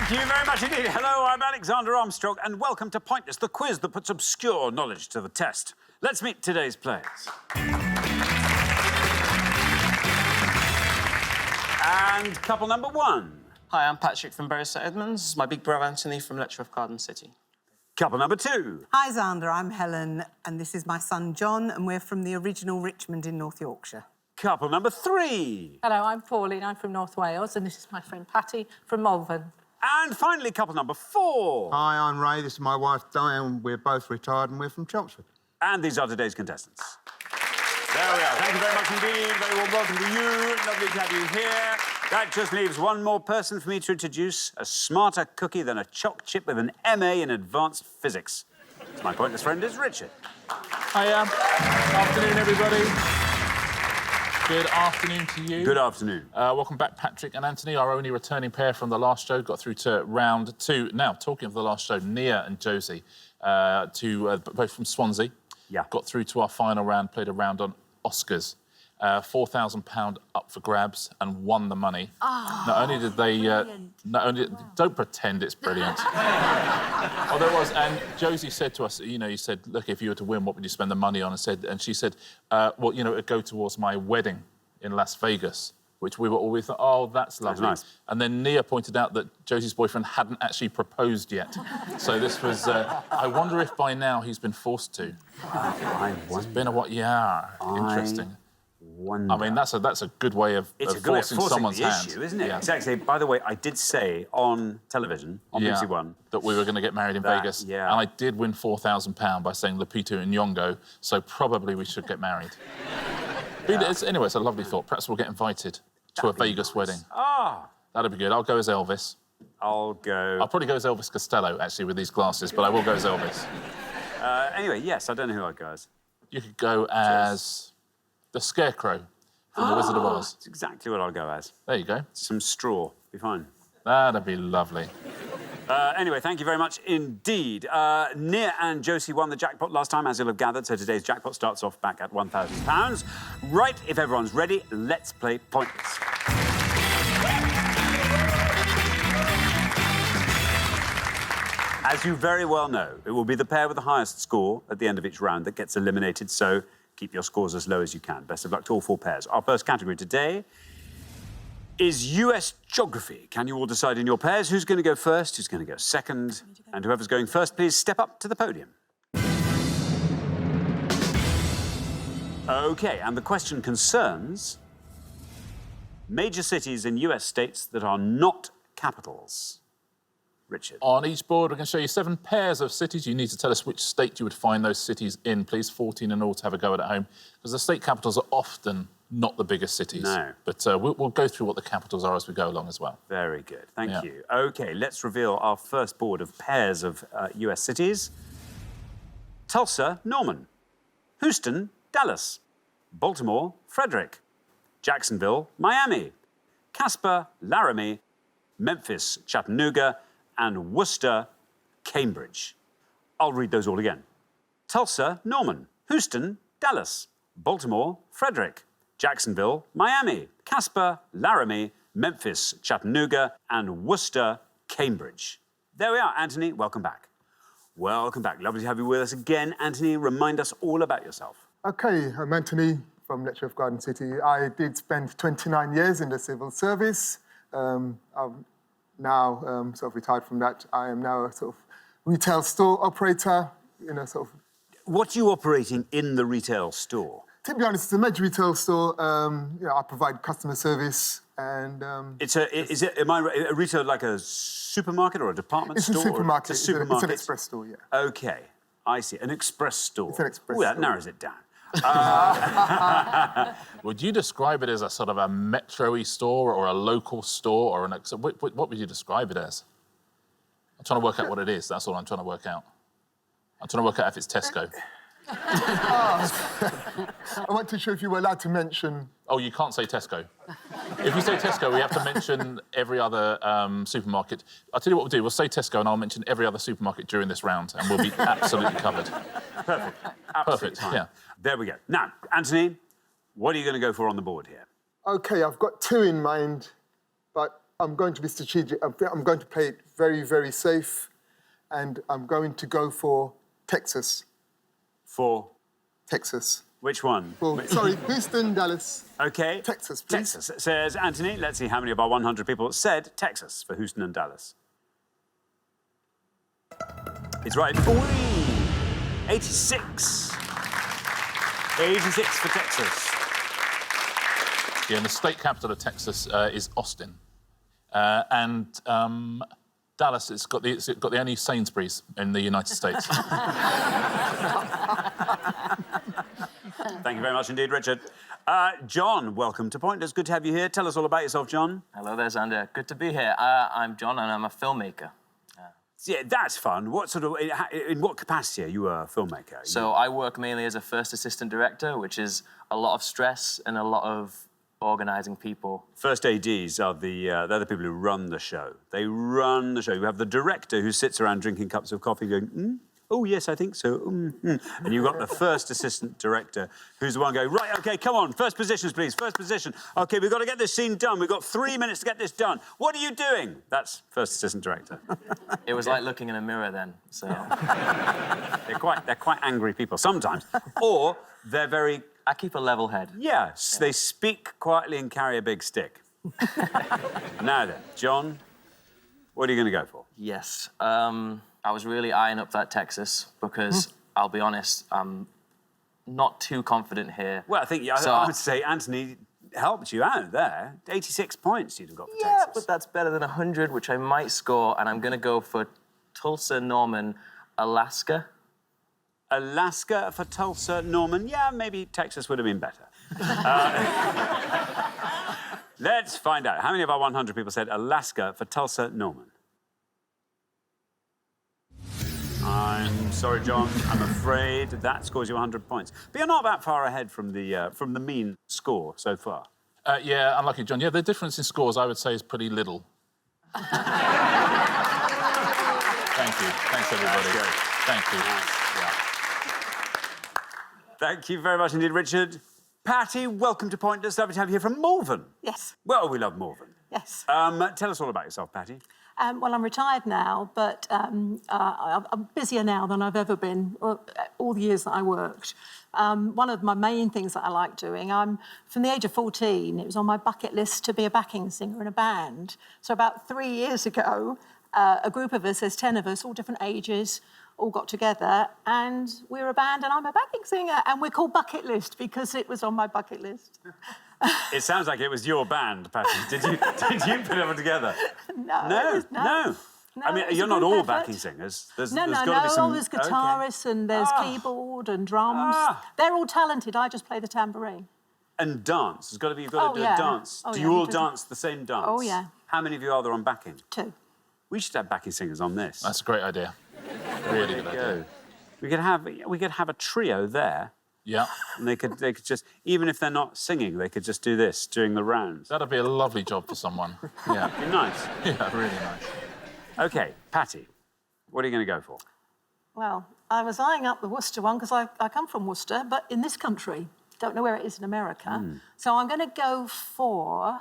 Thank you very much indeed. Hello, I'm Alexander Armstrong, and welcome to Pointless, the quiz that puts obscure knowledge to the test. Let's meet today's players. And couple number one. Hi, I'm Patrick from Bury St Edmunds. My big brother Anthony from Letchworth Garden City. Couple number two. Hi, Xander, I'm Helen, and this is my son John, and we're from the original Richmond in North Yorkshire. Couple number three. Hello, I'm Pauline, I'm from North Wales, and this is my friend Patty from Malvern. And finally, couple number four. Hi, I'm Ray, this is my wife Diane, we're both retired and we're from Chelmsford. And these are today's contestants. There we are. Thank you very much indeed. Very warm welcome to you. Lovely to have you here. That just leaves one more person for me to introduce, a smarter cookie than a choc chip with an MA in advanced physics. My pointless friend is Richard. Hiya. Afternoon, everybody. Good afternoon to you. Good afternoon. Welcome back, Patrick and Anthony, our only returning pair from the last show, got through to round two. Now, talking of the last show, Nia and Josie, both from Swansea, got through to our final round, played a round on Oscars. £4,000 up for grabs and won the money. Oh, not only did they... don't pretend it's brilliant. Oh, there was, and Josie said to us, you know, you said, look, if you were to win, what would you spend the money on? And she said, well, you know, it'd go towards my wedding in Las Vegas, which we were always thought, oh, that's lovely. Nice. And then Nia pointed out that Josie's boyfriend hadn't actually proposed yet. So this was, I wonder if by now he's been forced to. It's been a what? Yeah, interesting. Wonder. I mean, that's a good way of forcing someone's hand. Issue, isn't it? Yeah. Exactly. By the way, I did say on television, on BBC One... that we were going to get married in Vegas. Yeah. And I did win £4,000 by saying Lupita Nyong'o, so probably we should get married. Anyway, it's a lovely thought. Perhaps we'll get invited to a Vegas wedding. Ah! That'd be good. I'll go as Elvis. I'll probably go as Elvis Costello, actually, with these glasses, but I will go as Elvis. Anyway, yes, I don't know who I'd go as. You could go as... the Scarecrow from The Wizard of Oz. That's exactly what I'll go as. There you go. Some straw. Be fine. That'd be lovely. Anyway, thank you very much indeed. Nia and Josie won the jackpot last time, as you'll have gathered, so today's jackpot starts off back at £1,000. Right, if everyone's ready, let's play Pointless. As you very well know, it will be the pair with the highest score at the end of each round that gets eliminated, so keep your scores as low as you can. Best of luck to all four pairs. Our first category today is US geography. Can you all decide in your pairs who's going to go first, who's going to go second? And whoever's going first, please step up to the podium. OK, and the question concerns major cities in US states that are not capitals. Richard. On each board, we're going to show you 7 pairs of cities. You need to tell us which state you would find those cities in, please. 14 in all to have a go at home. Because the state capitals are often not the biggest cities. No. But we'll go through what the capitals are as we go along as well. Very good. Thank you. OK, let's reveal our first board of pairs of US cities. Tulsa, Norman. Houston, Dallas. Baltimore, Frederick. Jacksonville, Miami. Casper, Laramie. Memphis, Chattanooga. And Worcester, Cambridge. I'll read those all again. Tulsa, Norman. Houston, Dallas. Baltimore, Frederick. Jacksonville, Miami. Casper, Laramie. Memphis, Chattanooga. And Worcester, Cambridge. There we are. Anthony, welcome back. Welcome back. Lovely to have you with us again. Anthony, remind us all about yourself. OK, I'm Anthony from Letchworth Garden City. I did spend 29 years in the civil service. I'm now sort of retired from that. I am now a sort of retail store operator, you know, sort of... What are you operating in the retail store? To be honest, it's a major retail store. You know, I provide customer service and... Am I a retail like a supermarket or a department store? It's a supermarket. It's a supermarket. It's an express store, yeah. OK, I see. An express store. It's an express store. That narrows it down. Would you describe it as a sort of a metro-y store or a local store or what would you describe it as? I'm trying to work out what it is. That's all I'm trying to work out. I'm trying to work out if it's Tesco. I wasn't too sure if you were allowed to mention... Oh, you can't say Tesco. If you say Tesco, we have to mention every other supermarket. I'll tell you what we'll do. We'll say Tesco and I'll mention every other supermarket during this round and we'll be absolutely covered. Perfect. Absolutely fine. Yeah. There we go. Now, Anthony, what are you going to go for on the board here? OK, I've got 2 in mind, but I'm going to be strategic. I'm going to play it very, very safe. And I'm going to go for Texas. For? Texas. Which one? Sorry, Houston, Dallas. OK. Texas, please. Texas, says Anthony. Let's see how many of our 100 people said Texas for Houston and Dallas. It's right. Ooh, 86. 86 for Texas. Yeah, and the state capital of Texas is Austin. Dallas, it's got the only Sainsbury's in the United States. Thank you very much indeed, Richard. John, welcome to Pointers. Good to have you here. Tell us all about yourself, John. Hello there, Xander. Good to be here. I'm John, and I'm a filmmaker. Yeah, that's fun. What sort of, in what capacity are you a filmmaker? So I work mainly as a first assistant director, which is a lot of stress and a lot of organising people. First ADs are they're the people who run the show. They run the show. You have the director who sits around drinking cups of coffee going, oh, yes, I think so. And you've got the first assistant director who's the one going, right, OK, come on, first positions, please, first position. OK, we've got to get this scene done. We've got 3 minutes to get this done. What are you doing? That's first assistant director. It was like looking in a mirror then, so... They're quite angry people sometimes. Or they're very... I keep a level head. Yes, they speak quietly and carry a big stick. Now then, John, what are you going to go for? Yes. I was really eyeing up that Texas because, I'll be honest, I'm not too confident here. Well, I think I would say Anthony helped you out there. 86 points you'd have got for Texas. Yeah, but that's better than 100, which I might score, and I'm going to go for Tulsa, Norman, Alaska. Alaska for Tulsa, Norman. Yeah, maybe Texas would have been better. Let's find out. How many of our 100 people said Alaska for Tulsa, Norman? I'm sorry, John. I'm afraid that scores you 100 points. But you're not that far ahead from the mean score so far. Yeah, unlucky, John. Yeah, the difference in scores, I would say, is pretty little. Thank you. Thanks, everybody. Thank you. Yeah. Thank you very much indeed, Richard. Patty, welcome to Pointers. Lovely to have you here from Malvern. Yes. Well, we love Malvern. Yes. Tell us all about yourself, Patty. Well, I'm retired now, but I'm busier now than I've ever been all the years that I worked. One of my main things that I like doing, I'm from the age of 14, it was on my bucket list to be a backing singer in a band. So about 3 years ago, a group of us, there's 10 of us, all different ages, all got together, and we're a band, and I'm a backing singer, and we're called Bucket List because it was on my bucket list. It sounds like it was your band, Patty. Did you put it all together? No. I mean, you're not all backing singers. There's got to be some... There's guitarists and there's keyboard and drums. They're all talented. I just play the tambourine. And dance. You've got to do a dance. Do you all dance the same dance? Oh, yeah. How many of you are there on backing? 2. We should have backing singers on this. That's a great idea. Really good idea. We could have a trio there. Yeah. And they could just, even if they're not singing, they could just do this during the rounds. That'd be a lovely job for someone. Yeah. Be nice. Yeah, really nice. OK, Patty, what are you going to go for? Well, I was eyeing up the Worcester one because I come from Worcester, but in this country. Don't know where it is in America. So I'm going to go for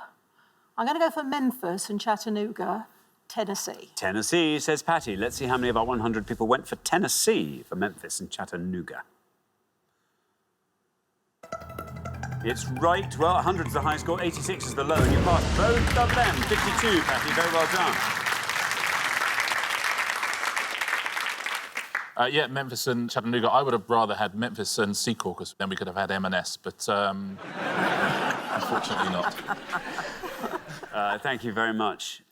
Memphis and Chattanooga, Tennessee. Tennessee, says Patty. Let's see how many of our 100 people went for Tennessee, for Memphis and Chattanooga. It's right. Well, 100 is the high score, 86 is the low, and you passed both of them. 52, Patty. Very well done. Yeah, Memphis and Chattanooga. I would have rather had Memphis and Secor, because then we could have had M&S, but unfortunately not. Thank you very much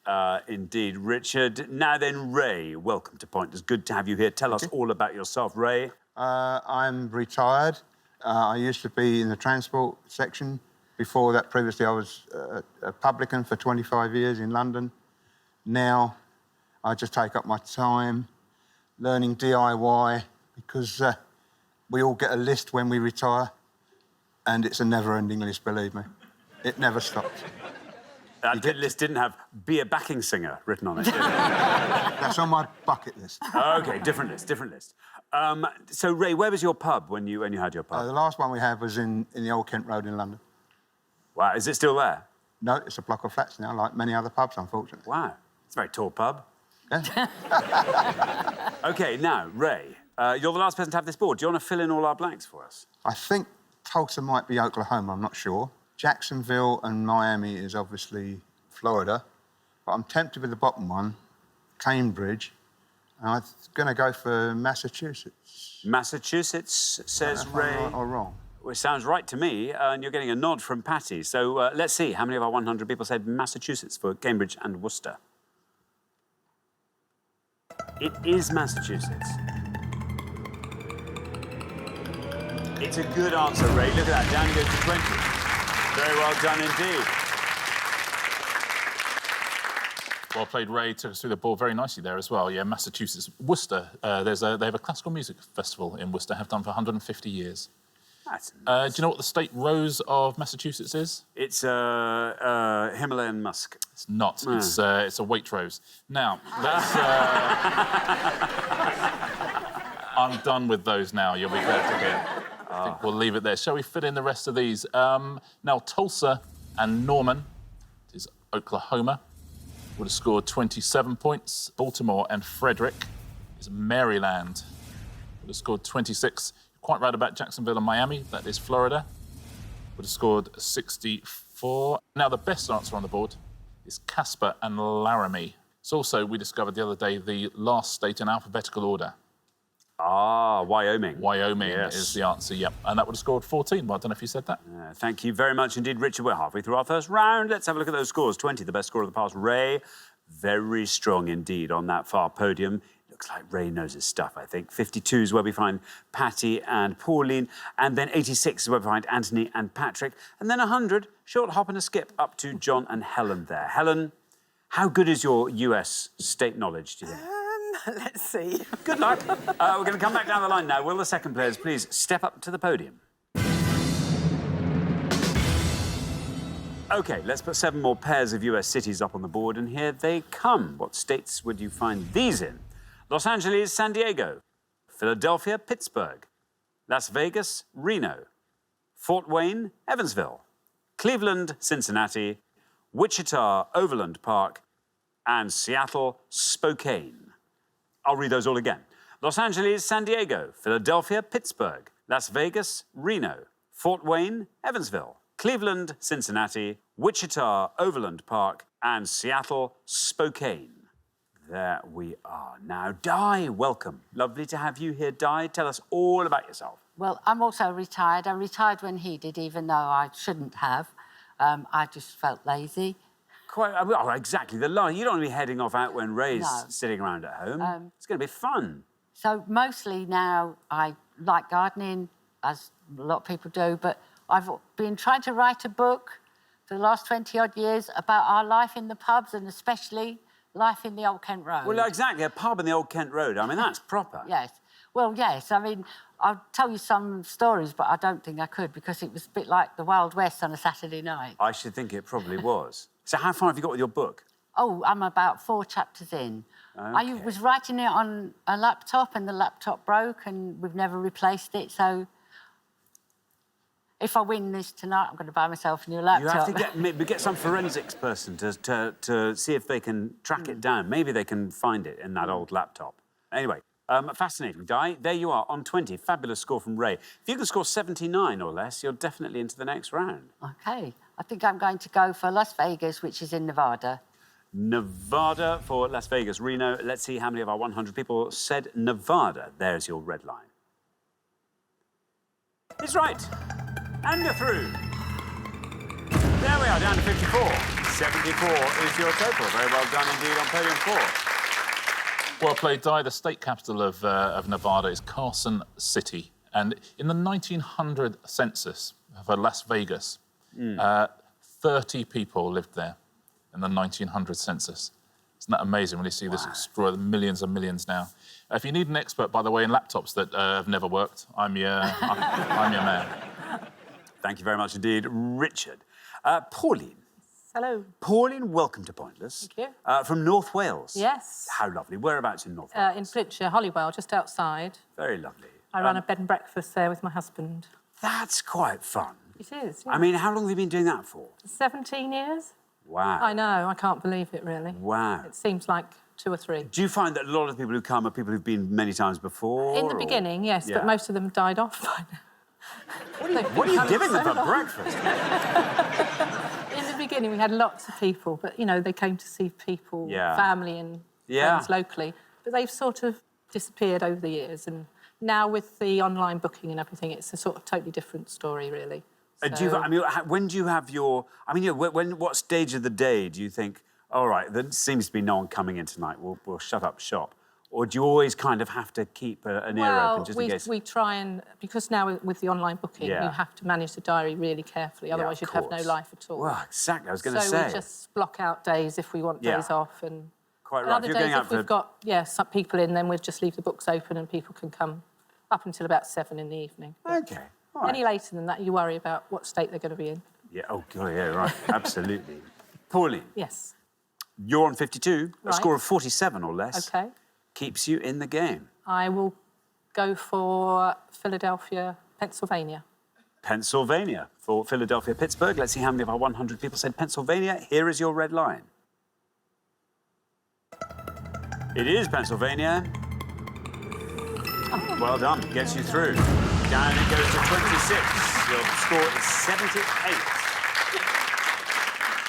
indeed, Richard. Now then, Ray, welcome to Pointers. Good to have you here. Tell us all about yourself, Ray. I'm retired. I used to be in the transport section. Before that, previously, I was a publican for 25 years in London. Now, I just take up my time learning DIY because we all get a list when we retire, and it's a never-ending list, believe me. It never stops. That list didn't have "be a backing singer" written on it, did it? That's on my bucket list. OK, different list. So, Ray, where was your pub when you had your pub? The last one we had was in the Old Kent Road in London. Wow, is it still there? No, it's a block of flats now, like many other pubs, unfortunately. Wow, it's a very tall pub. Yeah. OK, now, Ray, you're the last person to have this board. Do you want to fill in all our blanks for us? I think Tulsa might be Oklahoma, I'm not sure. Jacksonville and Miami is obviously Florida. But I'm tempted with the bottom one, Cambridge. And I'm going to go for Massachusetts. Massachusetts, says Ray. Right or wrong? Well, it sounds right to me, and you're getting a nod from Patty. So let's see how many of our 100 people said Massachusetts for Cambridge and Worcester. It is Massachusetts. It's a good answer, Ray. Look at that, down you go to 20. Very well done indeed. Well played, Ray. Took us through the board very nicely there as well. Yeah, Massachusetts. Worcester, they have a classical music festival in Worcester, have done for 150 years. That's Do nice. you know what the state rose of Massachusetts is? It's Himalayan musk. It's not. It's a Waitrose. Now, that's... I'm done with those now. You'll be glad to hear. I think we'll leave it there. Shall we fit in the rest of these? Now, Tulsa and Norman is Oklahoma. Would have scored 27 points. Baltimore and Frederick is Maryland. Would have scored 26. Quite right about Jacksonville and Miami. That is Florida. Would have scored 64. Now, the best answer on the board is Casper and Laramie. It's also, we discovered the other day, the last state in alphabetical order. Ah, Wyoming. Wyoming Yes. is the answer, yep. And that would have scored 14. Well, I don't know if you said that. Thank you very much indeed, Richard. We're halfway through our first round. Let's have a look at those scores. 20, the best score of the past. Ray, very strong indeed on that far podium. Looks like Ray knows his stuff, I think. 52 is where we find Patty and Pauline. And then 86 is where we find Anthony and Patrick. And then 100, short hop and a skip up to John and Helen there. Helen, how good is your US state knowledge, do you think? Let's see. Good luck. We're going to come back down the line now. Will the second players please step up to the podium? OK, let's put 7 more pairs of US cities up on the board, and here they come. What states would you find these in? Los Angeles, San Diego. Philadelphia, Pittsburgh. Las Vegas, Reno. Fort Wayne, Evansville. Cleveland, Cincinnati. Wichita, Overland Park. And Seattle, Spokane. I'll read those all again. Los Angeles, San Diego, Philadelphia, Pittsburgh, Las Vegas, Reno, Fort Wayne, Evansville, Cleveland, Cincinnati, Wichita, Overland Park, and Seattle, Spokane. There we are. Now, Di, welcome. Lovely to have you here, Di. Tell us all about yourself. Well, I'm also retired. I retired when he did, even though I shouldn't have. I just felt lazy. Quite, oh, exactly. The line. You don't want to be heading off out when Ray's No. sitting around at home. It's going to be fun. So mostly now I like gardening, as a lot of people do, but I've been trying to write a book for the last 20-odd years about our life in the pubs and especially life in the Old Kent Road. Well, exactly. A pub in the Old Kent Road. I mean, that's proper. Yes. Well, yes. I mean, I'll tell you some stories, but I don't think I could because it was a bit like the Wild West on a Saturday night. I should think it probably was. So how far have you got with your book? Oh, I'm about 4 chapters in. I Okay. was writing it on a laptop and the laptop broke and we've never replaced it, so if I win this tonight, I'm going to buy myself a new laptop. You have to get some forensics person to see if they can track it down. Maybe they can find it in that old laptop. Anyway, fascinating, Di. There you are on 20. Fabulous score from Ray. If you can score 79 or less, you're definitely into the next round. OK. I think I'm going to go for Las Vegas, which is in Nevada. Nevada for Las Vegas. Reno, let's see how many of our 100 people said Nevada. There's your red line. It's right. And you're through. There we are, down to 54. 74 is your total. Very well done indeed on podium 4. Well played, Di. The state capital of Nevada is Carson City. And in the 1900 census for Las Vegas, 30 people lived there in the 1900 census. Isn't that amazing when you see this destroy millions and millions now? If you need an expert, by the way, in laptops that have never worked, I'm your man. Thank you very much indeed, Richard. Pauline. Hello. Pauline, welcome to Pointless. Thank you. From North Wales. Yes. How lovely. Whereabouts in North Wales? In Flintshire, Holywell, just outside. Very lovely. I run a bed and breakfast there with my husband. That's quite fun. It is, I mean, how long have you been doing that for? 17 years? Wow. I know, I can't believe it, really. Wow. It seems like 2 or 3. Do you find that a lot of people who come are people who've been many times before? In the beginning, yes, Yeah. but most of them died off by now. What are you giving them for breakfast? In the beginning, we had lots of people, but, you know, they came to see people, family and friends locally. But they've sort of disappeared over the years. And now with the online booking and everything, it's a sort of totally different story, really. When do you have your... what stage of the day do you think, all right, there seems to be no one coming in tonight, we'll shut up shop? Or do you always kind of have to keep an ear open just in case? We try and... Because now with the online booking, you have to manage the diary really carefully, otherwise you'd have no life at all. Well, exactly, I was going to say. So we just block out days if we want days off. And quite right. other days, if we've got some people in, then we'll just leave the books open and people can come up until about 7 in the evening. OK. Right. Any later than that, you worry about what state they're going to be in. Yeah, oh, God, yeah, right, absolutely. Pauline. Yes. You're on 52, right. A score of 47 or less. OK. Keeps you in the game. I will go for Philadelphia, Pennsylvania. Pennsylvania for Philadelphia, Pittsburgh. Let's see how many of our 100 people said Pennsylvania. Here is your red line. It is Pennsylvania. Well done, gets you through. Down it goes to 26. Your score is 78.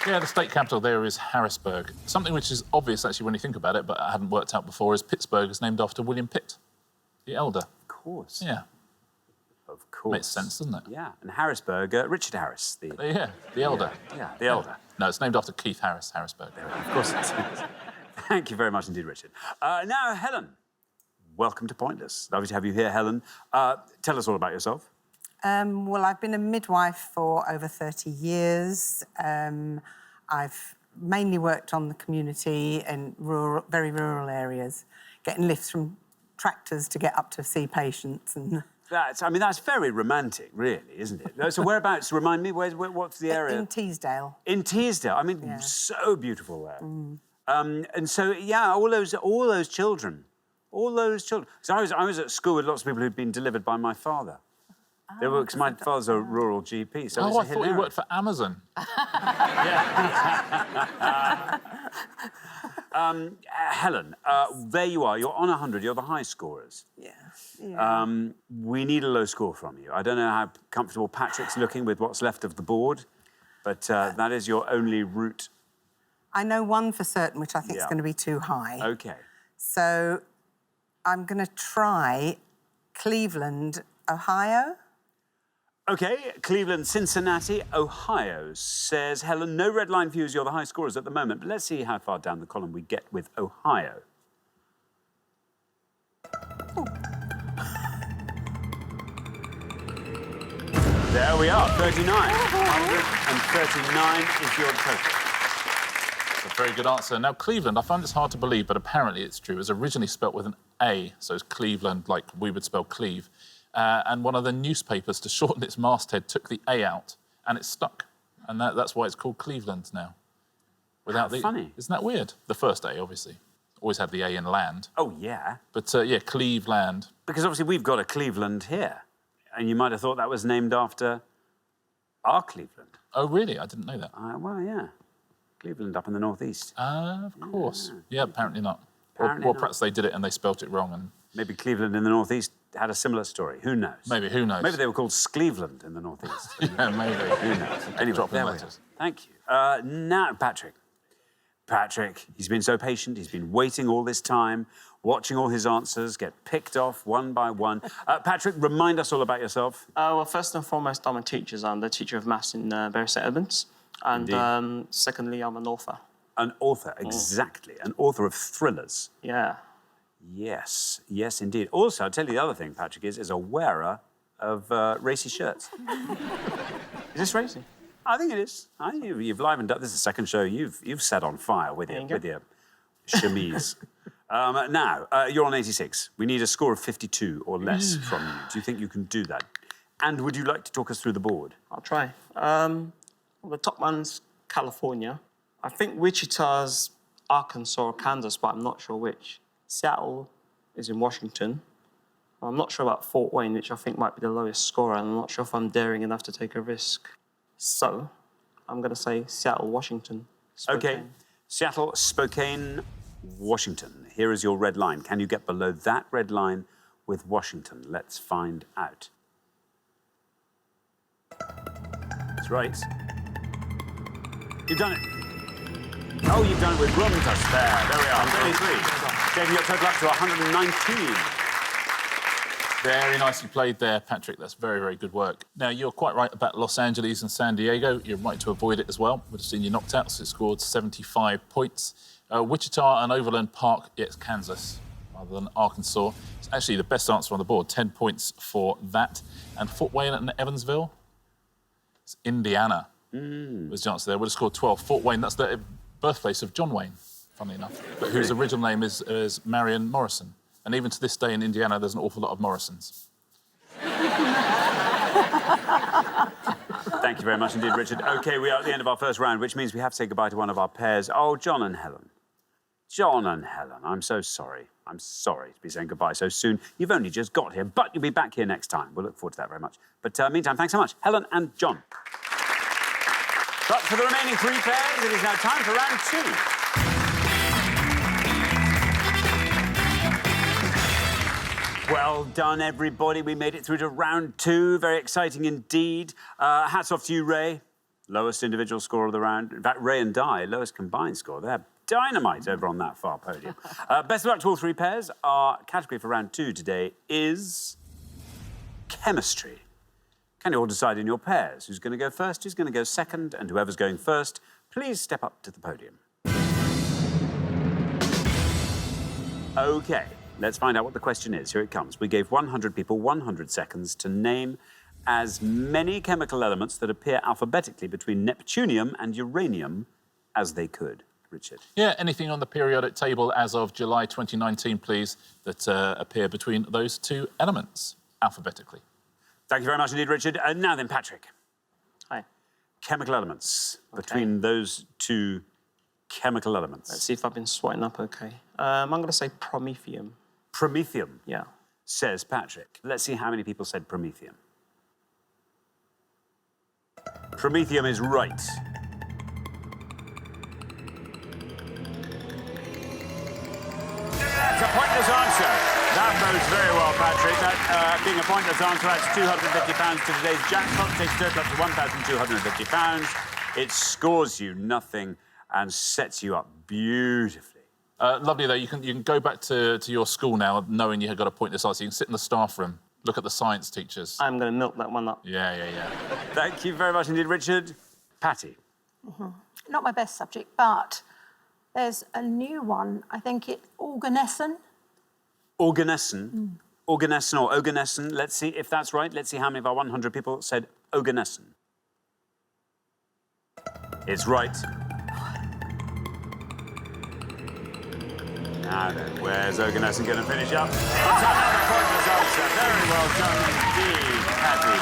Yeah, the state capital there is Harrisburg. Something which is obvious, actually, when you think about it, but I hadn't worked out before, is Pittsburgh is named after William Pitt, the elder. Of course. Yeah. Of course. Makes sense, doesn't it? Yeah, and Harrisburg, Richard Harris. The elder. Yeah, the elder. No, it's named after Keith Harris, Harrisburg. Of course it is. Thank you very much indeed, Richard. Now, Helen, welcome to Pointless. Lovely to have you here, Helen. Tell us all about yourself. Well, I've been a midwife for over 30 years. I've mainly worked on the community in very rural areas, getting lifts from tractors to get up to see patients. And that's very romantic, really, isn't it? So whereabouts, remind me, what's the area? In Teesdale. In Teesdale. I mean, so beautiful there. And so, yeah, all those children. So I was at school with lots of people who'd been delivered by my father. Because my father's a rural GP, so I thought you worked for Amazon. Helen, there you are. You're on 100. You're the high scorers. Yeah. We need a low score from you. I don't know how comfortable Patrick's looking with what's left of the board, but that is your only route. I know one for certain, which I think is going to be too high. OK. So I'm going to try Cleveland, Ohio. OK, Cleveland, Cincinnati, Ohio, says Helen. No red line for you as you're the high scorers at the moment, but let's see how far down the column we get with Ohio. There we are, 39. 139 is your total. A very good answer. Now, Cleveland, I find this hard to believe, but apparently it's true. It was originally spelt with an A, so it's Cleveland, like we would spell Cleve. And one of the newspapers, to shorten its masthead, took the A out, and it stuck. And that's why it's called Cleveland now. Funny. Isn't that weird? The first A, obviously. Always had the A in land. Oh, yeah. But, yeah, Cleveland. Because obviously we've got a Cleveland here, and you might have thought that was named after our Cleveland. Oh, really? I didn't know that. Well, yeah. Cleveland up in the northeast. Of course. Yeah, apparently not. Apparently or not. perhaps they did it and they spelt it wrong. And maybe Cleveland in the northeast had a similar story. Who knows? Maybe, who knows? Maybe they were called Scleveland in the northeast. Yeah, maybe. Who knows? Anyway, Drop in there we letters. are. Thank you. Now, Patrick. Patrick, he's been so patient. He's been waiting all this time, watching all his answers get picked off one by one. Patrick, remind us all about yourself. Well, first and foremost, I'm a teacher. I'm the teacher of maths in Bury St Edmunds. And secondly, I'm an author. An author, exactly. An author of thrillers. Yeah. Yes, yes, indeed. Also, I'll tell you the other thing Patrick is a wearer of racy shirts. Is this racy? I think it is. You've livened up. This is the second show you've set on fire with your chemise. Now, you're on 86. We need a score of 52 or less from you. Do you think you can do that? And would you like to talk us through the board? I'll try. Well, the top one's California. I think Wichita's Arkansas or Kansas, but I'm not sure which. Seattle is in Washington. I'm not sure about Fort Wayne, which I think might be the lowest scorer, and I'm not sure if I'm daring enough to take a risk. So, I'm going to say Seattle, Washington, Spokane. OK, Seattle, Spokane, Washington. Here is your red line. Can you get below that red line with Washington? Let's find out. That's right. You've done it. Oh, you've done it with room to spare. There we are, 23. Taking your total up to 119. Very nicely played there, Patrick. That's very, very good work. Now, you're quite right about Los Angeles and San Diego. You're right to avoid it as well. We'd have seen you knocked out, so it scored 75 points. Wichita and Overland Park, it's Kansas rather than Arkansas. It's actually the best answer on the board, 10 points for that. And Fort Wayne and Evansville, it's Indiana. Was the answer there. Would have scored 12. Fort Wayne, that's the birthplace of John Wayne, funnily enough, but whose original name is Marion Morrison. And even to this day in Indiana, there's an awful lot of Morrisons. Thank you very much indeed, Richard. OK, we are at the end of our first round, which means we have to say goodbye to one of our pairs. Oh, John and Helen. John and Helen, I'm so sorry. I'm sorry to be saying goodbye so soon. You've only just got here, but you'll be back here next time. We'll look forward to that very much. But meantime, thanks so much, Helen and John. But for the remaining three pairs, it is now time for round two. Well done, everybody. We made it through to round two. Very exciting indeed. Hats off to you, Ray. Lowest individual score of the round. In fact, Ray and Di, lowest combined score. They're dynamite over on that far podium. Best of luck to all three pairs. Our category for round two today is chemistry. Can you all decide in your pairs who's going to go first, who's going to go second, and whoever's going first, please step up to the podium. OK, let's find out what the question is. Here it comes. We gave 100 people 100 seconds to name as many chemical elements that appear alphabetically between neptunium and uranium as they could. Richard? Yeah, anything on the periodic table as of July 2019, please, that appear between those two elements alphabetically. Thank you very much indeed, Richard. Now then, Patrick. Hi. Chemical elements between those two chemical elements. Let's see if I've been swatting up OK. I'm going to say promethium. Promethium? Yeah. Says Patrick. Let's see how many people said promethium. Promethium is right. That's a pointless answer. That bodes very well, Patrick. That being a pointless answer, that's £250 to today's jackpot. Takes total up to £1,250. It scores you nothing and sets you up beautifully. Lovely, though. You can go back to your school now knowing you have got a pointless answer. You can sit in the staff room, look at the science teachers. I'm going to milk that one up. Yeah. Thank you very much indeed, Richard. Patty? Not my best subject, but there's a new one. I think it's organescent. Organescent? Organescent or oganescent. Let's see if that's right. Let's see how many of our 100 people said oganescent. It's right. Now then, where's oganescent going to finish up? It's another pointless answer. Very well done indeed, Patty.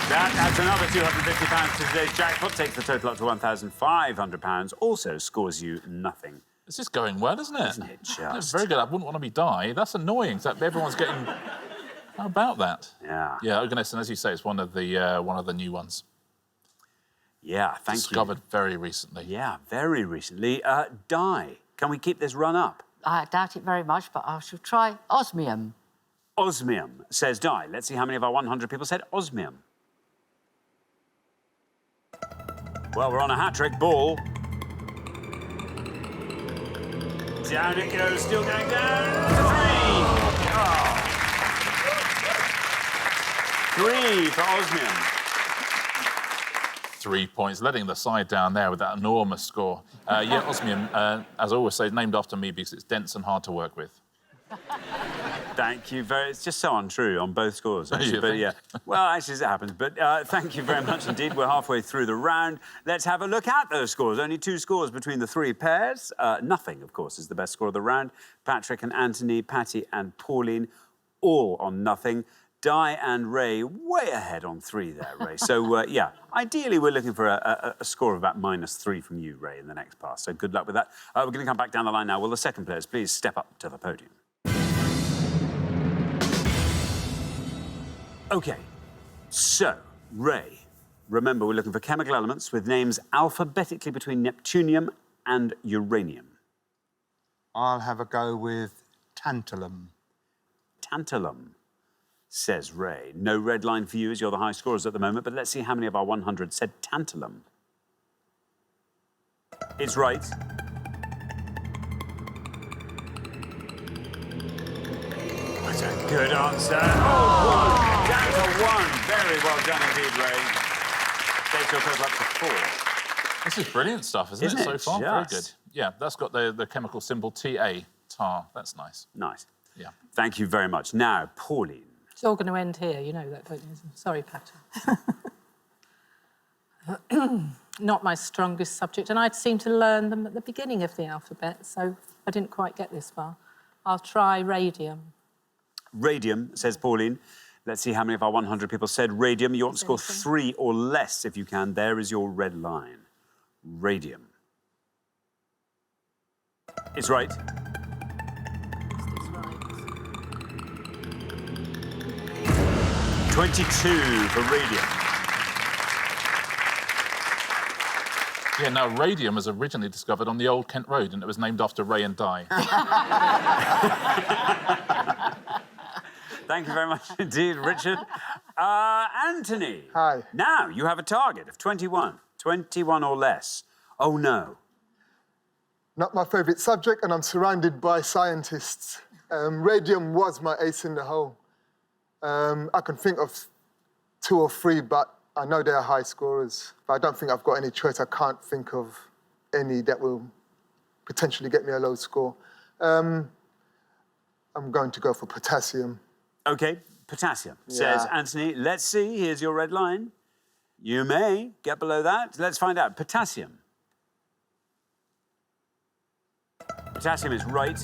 That's another £250 to today's jackpot. Takes the total up to £1,500. Also scores you nothing. This is going well, isn't it? Isn't it just? That's very good. I wouldn't want to be Di. That's annoying. Everyone's getting... How about that? Yeah. Yeah, oganescent, as you say, is one of the new ones. Yeah, thank you. Discovered very recently. Yeah, very recently. Di, can we keep this run up? I doubt it very much, but I shall try osmium. Osmium, says Di. Let's see how many of our 100 people said osmium. Well, we're on a hat-trick ball. Down it goes, still going down. 3. Oh. 3 for osmium. 3 points, letting the side down there with that enormous score. Yeah, osmium, as I always say, named after me because it's dense and hard to work with. Thank you very... It's just so untrue on both scores, actually. But yeah, well, actually, it happens. But thank you very much indeed. We're halfway through the round. Let's have a look at those scores. Only 2 scores between the 3 pairs. Nothing, of course, is the best score of the round. Patrick and Anthony, Patty and Pauline, all on nothing. Di and Ray way ahead on 3 there, Ray. So, yeah, ideally we're looking for a score of about -3 from you, Ray, in the next pass. So good luck with that. We're going to come back down the line now. Will the second players please step up to the podium? OK, so, Ray, remember we're looking for chemical elements with names alphabetically between neptunium and uranium. I'll have a go with tantalum. Tantalum, says Ray. No red line for you as you're the high scorers at the moment, but let's see how many of our 100 said tantalum. It's right. That's a good answer. Oh, down to 1. Very well done indeed, Ray. Takes your total up to 4. This is brilliant stuff, isn't it, so far? Very good. Yeah, that's got the chemical symbol TA, tar. That's nice. Nice. Yeah. Thank you very much. Now, Pauline. It's all going to end here, you know that, don't you? Sorry, Patty. Not my strongest subject, and I'd seem to learn them at the beginning of the alphabet, so I didn't quite get this far. I'll try radium. Radium, says Pauline. Let's see how many of our 100 people said radium. You want to score 3 or less if you can. There is your red line. Radium. It's right. 22 for radium. Yeah, now, radium was originally discovered on the Old Kent Road, and it was named after Ray and Di. Thank you very much indeed, Richard. Anthony. Hi. Now, you have a target of 21. 21 or less. Oh, no. Not my favourite subject, and I'm surrounded by scientists. Radium was my ace in the hole. I can think of 2 or 3, but I know they're high scorers. But I don't think I've got any choice. I can't think of any that will potentially get me a low score. I'm going to go for potassium. OK, potassium, says Anthony. Let's see, here's your red line. You may get below that. Let's find out. Potassium. Potassium is right.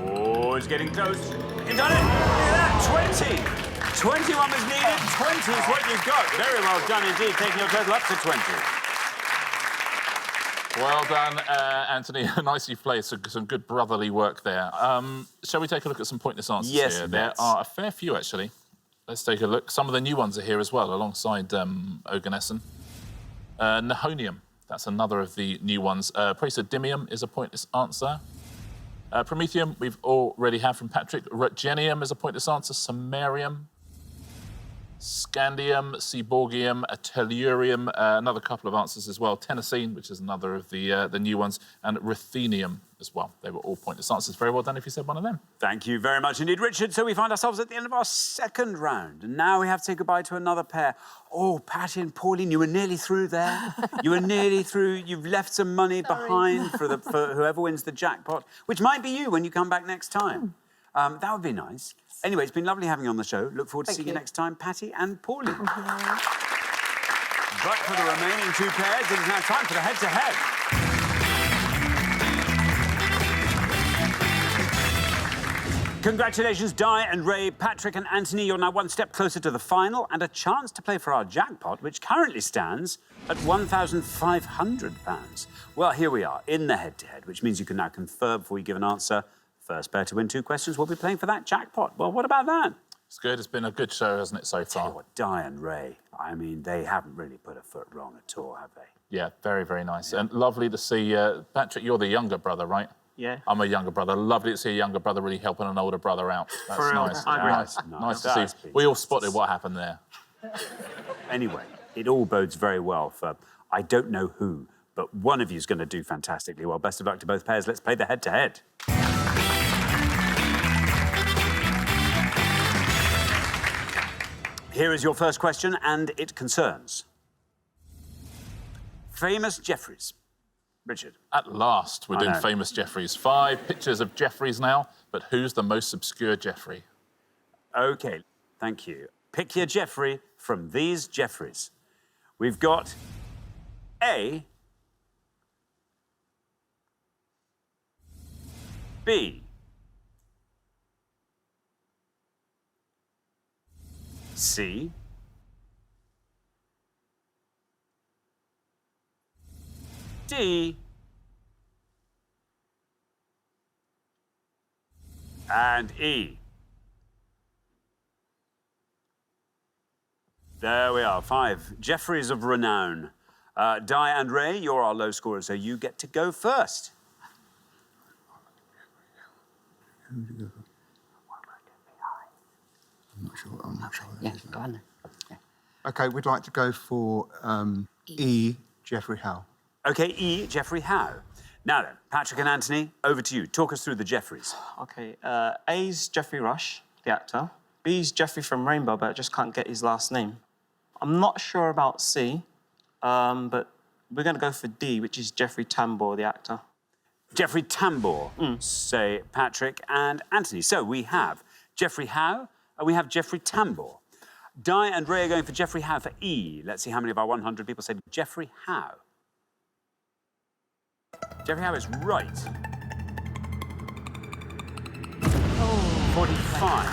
Oh, it's getting close. You've done it! Look at that, 20! 21 was needed, 20 is what you've got. Very well done indeed, taking your total up to 20. Well done, Anthony. Nicely played. Some good brotherly work there. Shall we take a look at some pointless answers yes, here? There are a fair few, actually. Let's take a look. Some of the new ones are here as well, alongside Oganesson. Nihonium, that's another of the new ones. Praseodymium is a pointless answer. Promethium, we've already had from Patrick. Rutgenium is a pointless answer. Samarium. Scandium, Seaborgium, Tellurium, another couple of answers as well. Tennessine, which is another of the new ones, and Ruthenium as well. They were all pointless answers. Very well done if you said one of them. Thank you very much indeed, Richard. So we find ourselves at the end of our second round, and now we have to say goodbye to another pair. Oh, Patty and Pauline, you were nearly through there. You were nearly through. You've left some money behind for whoever wins the jackpot, which might be you when you come back next time. That would be nice. Anyway, it's been lovely having you on the show. Look forward to seeing you next time, Patty and Pauline. But for the remaining 2 pairs, it is now time for the head-to-head. Congratulations, Di and Ray, Patrick and Anthony. You're now 1 step closer to the final and a chance to play for our jackpot, which currently stands at £1,500. Well, here we are in the head-to-head, which means you can now confer before you give an answer. First pair to win 2 questions will be playing for that jackpot. Well, what about that? It's good. It's been a good show, hasn't it, so far? Tell you what, Di and Ray, I mean, they haven't really put a foot wrong at all, have they? Yeah, very, very nice. Yeah. And lovely to see... Patrick, you're the younger brother, right? Yeah. I'm a younger brother. Lovely to see a younger brother really helping an older brother out. That's For real. nice. I agree. Nice to see. We all spotted what happened there. Anyway, it all bodes very well for I don't know who, but one of you is going to do fantastically well. Best of luck to both pairs. Let's play the head-to-head. Here is your first question, and it concerns famous Jeffreys. Richard. At last, we're doing famous Jeffreys. 5 pictures of Jeffreys now, but who's the most obscure Jeffrey? OK, thank you. Pick your Jeffrey from these Jeffreys. We've got A, B, C, D, and E. There we are, 5 Jeffreys of renown. Di and Ray, you're our low scorers, so you get to go first. I'm not sure. Yeah, go on then. Yeah. OK, we'd like to go for E, Geoffrey Howe. OK, E, Geoffrey Howe. Now then, Patrick and Anthony, over to you. Talk us through the Jeffreys. OK, A's Geoffrey Rush, the actor. B's Geoffrey from Rainbow, but I just can't get his last name. I'm not sure about C, but we're going to go for D, which is Jeffrey Tambor, the actor. Jeffrey Tambor, say Patrick and Anthony. So we have Geoffrey Howe and we have Jeffrey Tambor. Di and Ray are going for Geoffrey Howe for E. Let's see how many of our 100 people said Geoffrey Howe. Geoffrey Howe is right. 45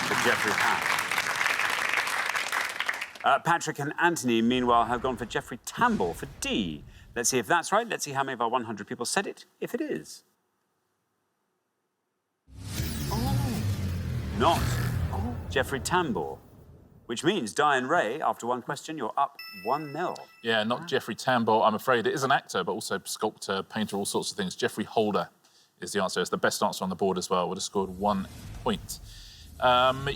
for Geoffrey Howe. Patrick and Anthony, meanwhile, have gone for Jeffrey Tambor for D. Let's see if that's right. Let's see how many of our 100 people said it, if it is. Not Jeffrey Tambor, which means Di and Ray, after one question, you're up 1-0. Yeah, not Jeffrey Tambor, I'm afraid. It is an actor, but also sculptor, painter, all sorts of things. Jeffrey Holder is the answer. It's the best answer on the board as well. Would have scored 1 point.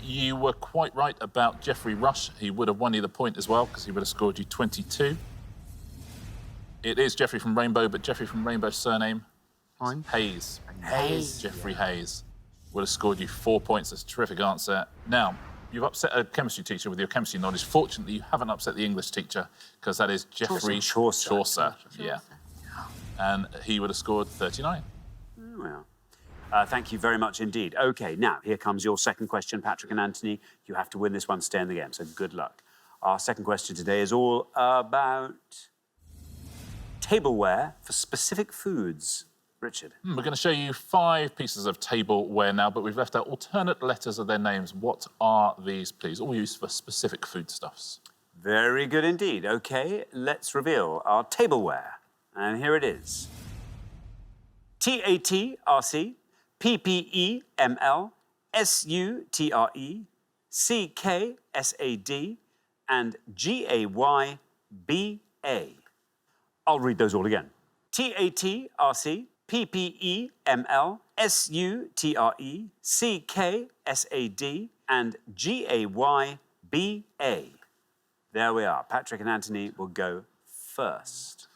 You were quite right about Geoffrey Rush. He would have won you the point as well, because he would have scored you 22. It is Geoffrey from Rainbow, but Geoffrey from Rainbow's surname? Hayes. Hayes. Geoffrey Hayes. Would have scored you 4 points. That's a terrific answer. Now, you've upset a chemistry teacher with your chemistry knowledge. Fortunately, you haven't upset the English teacher, because that is Geoffrey Chaucer. Yeah. And he would have scored 39. Well, thank you very much indeed. OK, now, here comes your second question, Patrick and Anthony. You have to win this one to stay in the game, so good luck. Our second question today is all about tableware for specific foods. Richard. We're going to show you 5 pieces of tableware now, but we've left out alternate letters of their names. What are these, please? All used for specific foodstuffs. Very good indeed. OK, let's reveal our tableware. And here it is. TATRC, PPEML, SUTRE, CKSAD, and GAYBA. I'll read those all again. TATRC, PPEML, SUTRE, CKSAD, and GAYBA. There we are. Patrick and Anthony will go first.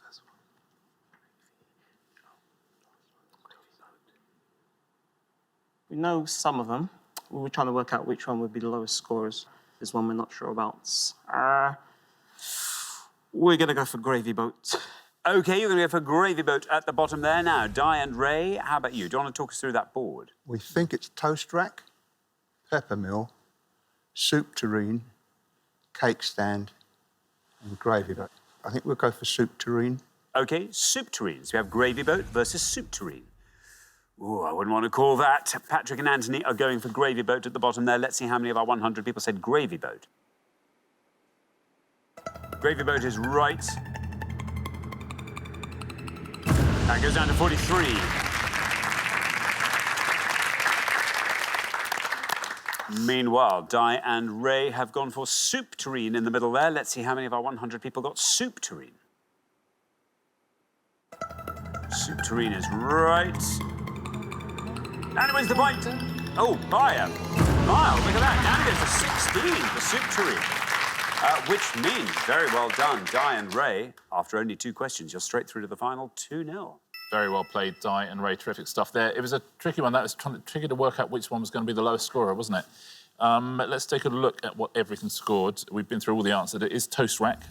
We know some of them. We were trying to work out which one would be the lowest scorers. There's one we're not sure about. We're going to go for Gravy Boat. OK, you're going to go for Gravy Boat at the bottom there now. Di and Ray, how about you? Do you want to talk us through that board? We think it's Toast Rack, Pepper Mill, Soup Tureen, Cake Stand, and Gravy Boat. I think we'll go for Soup Tureen. OK, Soup Tureen. So we have Gravy Boat versus Soup Tureen. Ooh, I wouldn't want to call that. Patrick and Anthony are going for Gravy Boat at the bottom there. Let's see how many of our 100 people said Gravy Boat. Gravy Boat is right. That goes down to 43. Meanwhile, Di and Ray have gone for Soup Tureen in the middle there. Let's see how many of our 100 people got Soup Tureen. Soup Tureen is right. And it wins the point. Oh, by a mile. Look at that. Now it goes to 16 for Soup Tureen. Which means, very well done, Di and Ray. After only 2 questions, you're straight through to the final 2-0. Very well played, Di and Ray. Terrific stuff there. It was a tricky one. That was tricky to work out which one was going to be the lowest scorer, wasn't it? Let's take a look at what everything scored. We've been through all the answers. It is Toast Rack.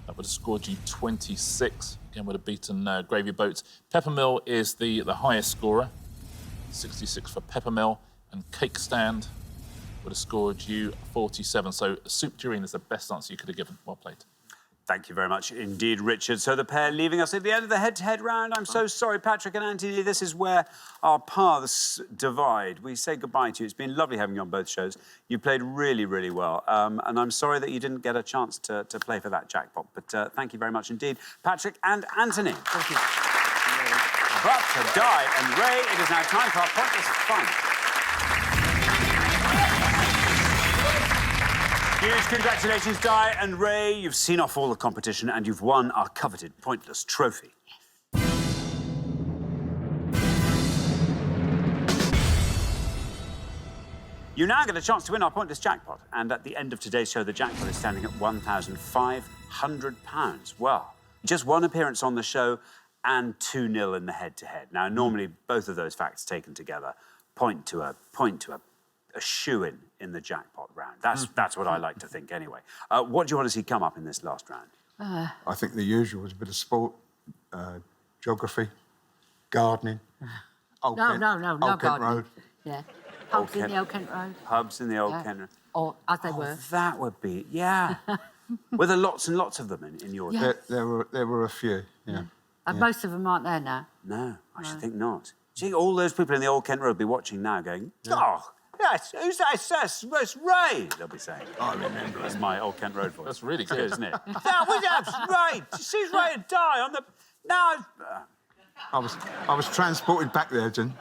That would have scored you 26. Again, would have beaten Gravy Boats. Peppermill is the highest scorer. 66 for Peppermill. And Cake Stand would have scored you 47. So Soup Tureen is the best answer you could have given. Well played. Thank you very much indeed, Richard. So the pair leaving us at the end of the head-to-head round. I'm so sorry, Patrick and Anthony. This is where our paths divide. We say goodbye to you. It's been lovely having you on both shows. You played really, really well. And I'm sorry that you didn't get a chance to play for that jackpot. But thank you very much indeed, Patrick and Anthony. Thank you. But for Di and Ray, it is now time for our pointless fun. Huge congratulations, Di and Ray. You've seen off all the competition and you've won our coveted Pointless trophy. You now get a chance to win our Pointless jackpot, and at the end of today's show, the jackpot is standing at £1,500. Well, just one appearance on the show and 2-0 in the head-to-head. Now, normally, both of those facts taken together point to a shoo-in in the jackpot round. That's what I like to think, anyway. What do you want to see come up in this last round? I think the usual is a bit of sport, geography, gardening. No Old Kent Road. Yeah. Pubs in the Old Kent Road. Pubs in the Old Kent Road. Or as they were. That would be, yeah. Were there lots and lots of them in your day? There were a few, yeah. And most of them aren't there now. No, I should think not. Gee, all those people in the Old Kent Road be watching now going, oh, yes, who's that? It's Ray, they'll be saying. I remember. That's my Old Kent Road voice. That's really good, isn't it? That's Ray. She's Ray to die on the... Now... I was transported back there, Jen.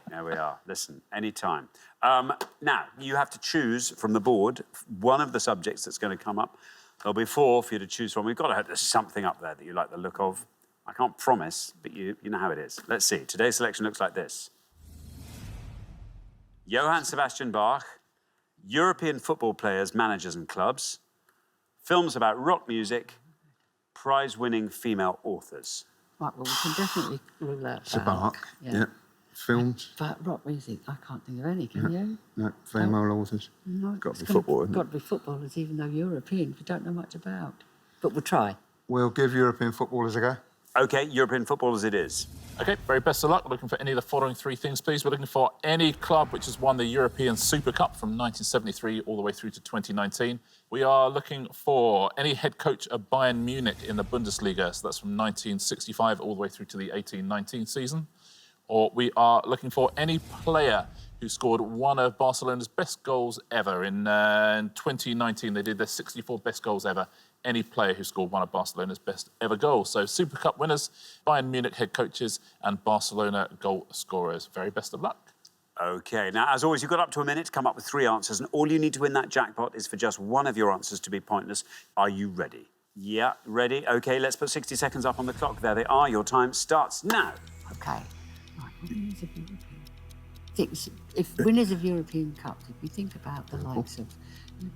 There we are. Listen, any time. Now, you have to choose from the board one of the subjects that's going to come up. There'll be 4 for you to choose from. We've got to hope there's something up there that you like the look of. I can't promise, but you know how it is. Let's see. Today's selection looks like this. Johann Sebastian Bach, European football players, managers and clubs, films about rock music, prize-winning female authors. Right, well, we can definitely rule out Bach, yeah. Films. But rock music, I can't think of any, can you? No, female authors. No, got to be football, got to be footballers, even though European, we don't know much about. But we'll try. We'll give European footballers a go. OK, European footballers it is. OK, very best of luck. We're looking for any of the following 3 things, please. We're looking for any club which has won the European Super Cup from 1973 all the way through to 2019. We are looking for any head coach of Bayern Munich in the Bundesliga, so that's from 1965 all the way through to the 18-19 season. Or we are looking for any player who scored one of Barcelona's best goals ever. In 2019, they did their 64 best goals ever. Any player who scored one of Barcelona's best ever goals. So Super Cup winners, Bayern Munich head coaches and Barcelona goal scorers. Very best of luck. OK, now, as always, you've got up to a minute to come up with 3 answers, and all you need to win that jackpot is for just one of your answers to be pointless. Are you ready? Yeah, ready? OK, let's put 60 seconds up on the clock. There they are. Your time starts now. OK. Winners of European. If winners of European Cup, if we think about the likes of,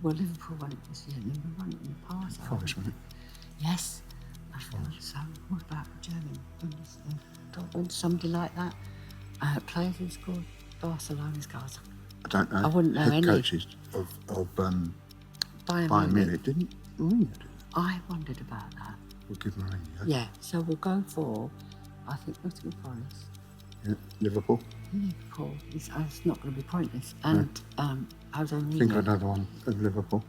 well, Liverpool won it this year, and we won it in the past. Forest won it. Yes. So what about German Dortmund, somebody like that? Players who scored Barcelona's goals. I don't know. I wouldn't know Head any. coaches of Bayern Munich didn't. I wondered about that. We'll give Mourinho. Yeah. So we'll go for, I think, Nottingham Forest. Yeah, Liverpool. Liverpool. It's not going to be pointless. And Jose Mourinho. Think of another one of Liverpool.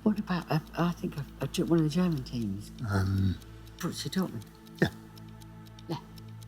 What about, I think, one of the German teams? Borussia Dortmund.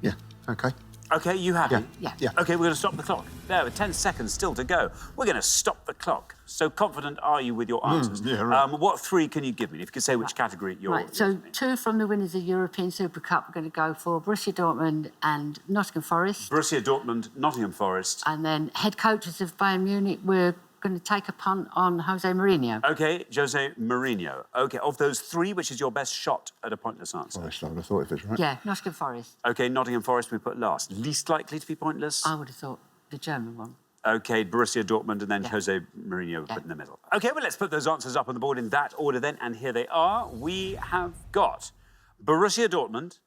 Yeah, OK. OK, you happy? Yeah. OK, we're going to stop the clock. There, with 10 seconds still to go. We're going to stop the clock. So confident are you with your answers? Yeah, right. What 3 can you give me? If you could say which category you're in. Right, so 2 from the winners of European Super Cup we're going to go for Borussia Dortmund and Nottingham Forest. Borussia Dortmund, Nottingham Forest. And then head coaches of Bayern Munich, we're going to take a punt on Jose Mourinho. OK, Jose Mourinho. OK, of those 3, which is your best shot at a pointless answer? Forest, I would have thought if it's right. Yeah, Nottingham Forest. OK, Nottingham Forest we put last. Least likely to be pointless? I would have thought the German one. OK, Borussia Dortmund and then Jose Mourinho put in the middle. OK, well, let's put those answers up on the board in that order then, and here they are. We have got Borussia Dortmund,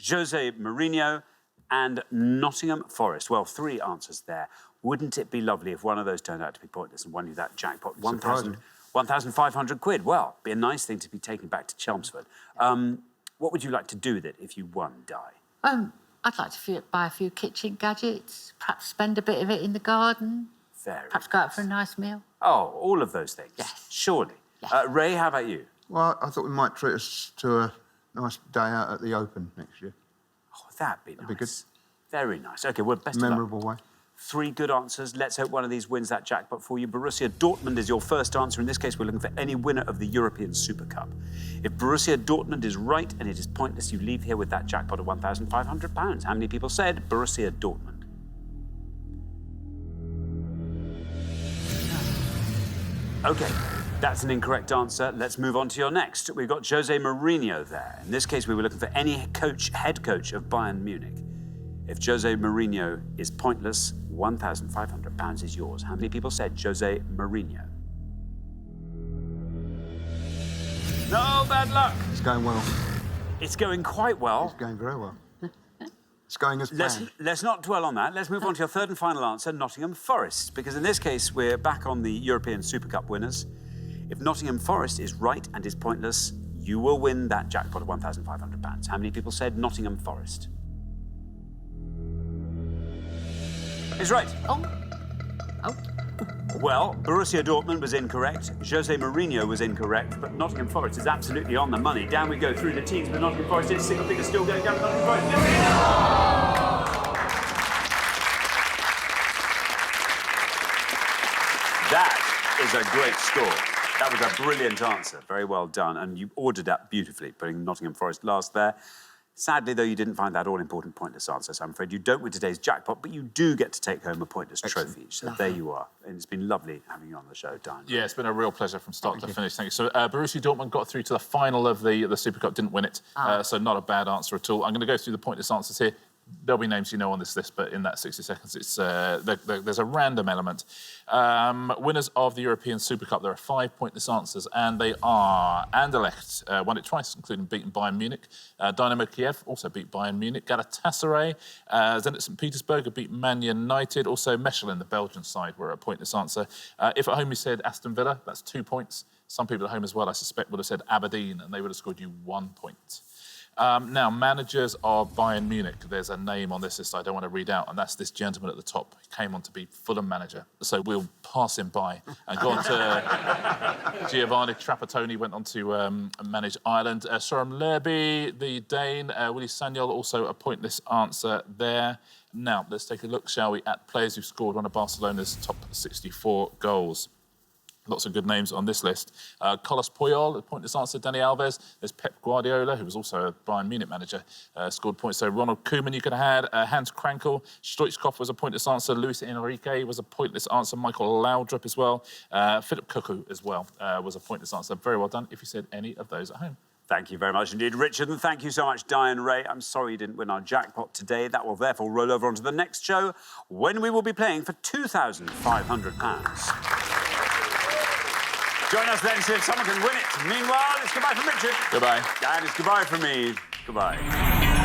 Jose Mourinho and Nottingham Forest. Well, 3 answers there. Wouldn't it be lovely if one of those turned out to be pointless and won you that jackpot? 1,500 quid. Well, be a nice thing to be taken back to Chelmsford. What would you like to do with it if you won, Di? I'd like to buy a few kitchen gadgets, perhaps spend a bit of it in the garden. Perhaps go out for a nice meal. Oh, all of those things? Yes. Surely. Yes. Ray, how about you? Well, I thought we might treat us to a nice day out at the Open next year. Oh, that'd be nice. Be good. Very nice. OK, well, best of luck. Memorable way. 3 good answers. Let's hope one of these wins that jackpot for you. Borussia Dortmund is your first answer. In this case, we're looking for any winner of the European Super Cup. If Borussia Dortmund is right and it is pointless, you leave here with that jackpot of £1,500. How many people said Borussia Dortmund? OK, that's an incorrect answer. Let's move on to your next. We've got Jose Mourinho there. In this case, we were looking for any head coach of Bayern Munich. If Jose Mourinho is pointless, £1,500 is yours. How many people said Jose Mourinho? No, bad luck. It's going well. It's going quite well. It's going very well. It's going as planned. Let's not dwell on that. Let's move on to your third and final answer, Nottingham Forest. Because in this case, we're back on the European Super Cup winners. If Nottingham Forest is right and is pointless, you will win that jackpot of £1,500. How many people said Nottingham Forest? Is right. Oh. Well, Borussia Dortmund was incorrect, Jose Mourinho was incorrect, but Nottingham Forest is absolutely on the money. Down we go through the teams, but Nottingham Forest is single figure still going down with Nottingham Forest. That is a great score. That was a brilliant answer. Very well done. And you ordered that beautifully, putting Nottingham Forest last there. Sadly, though, you didn't find that all-important pointless answer, so I'm afraid you don't win today's jackpot, but you do get to take home a pointless trophy. So there you are. And it's been lovely having you on the show, Diane. Yeah, it's been a real pleasure from start to finish. Thank you. So Borussia Dortmund got through to the final of the Super Cup, didn't win it. So not a bad answer at all. I'm going to go through the pointless answers here. There'll be names you know on this list, but in that 60 seconds, it's there's a random element. Winners of the European Super Cup, there are 5 pointless answers, and they are Anderlecht, won it twice, including beating Bayern Munich. Dynamo Kiev also beat Bayern Munich. Galatasaray, Zenit St. Petersburg beat Man United. Also Mechelen, the Belgian side, were a pointless answer. If at home you said Aston Villa, that's 2 points. Some people at home as well, I suspect, would have said Aberdeen, and they would have scored you 1 point. Now, managers of Bayern Munich. There's a name on this list I don't want to read out, and that's this gentleman at the top. He came on to be Fulham manager, so we'll pass him by and go on to Giovanni Trapattoni, went on to manage Ireland. Sorum Lerby, the Dane, Willy Sagnol, also a pointless answer there. Now, let's take a look, shall we, at players who scored one of Barcelona's top 64 goals. Lots of good names on this list. Carlos Puyol, a pointless answer. Dani Alves. There's Pep Guardiola, who was also a Bayern Munich manager, scored points. So Ronald Koeman you could have had. Hans Krankel. Stoichkov was a pointless answer. Luis Enrique was a pointless answer. Michael Laudrup as well. Philip Cuckoo as well was a pointless answer. Very well done if you said any of those at home. Thank you very much indeed, Richard, and thank you so much, Diane Ray. I'm sorry you didn't win our jackpot today. That will therefore roll over onto the next show, when we will be playing for £2,500. Join us then, see if someone can win it. Meanwhile, it's goodbye from Richard. Goodbye. And it's goodbye from me. Goodbye.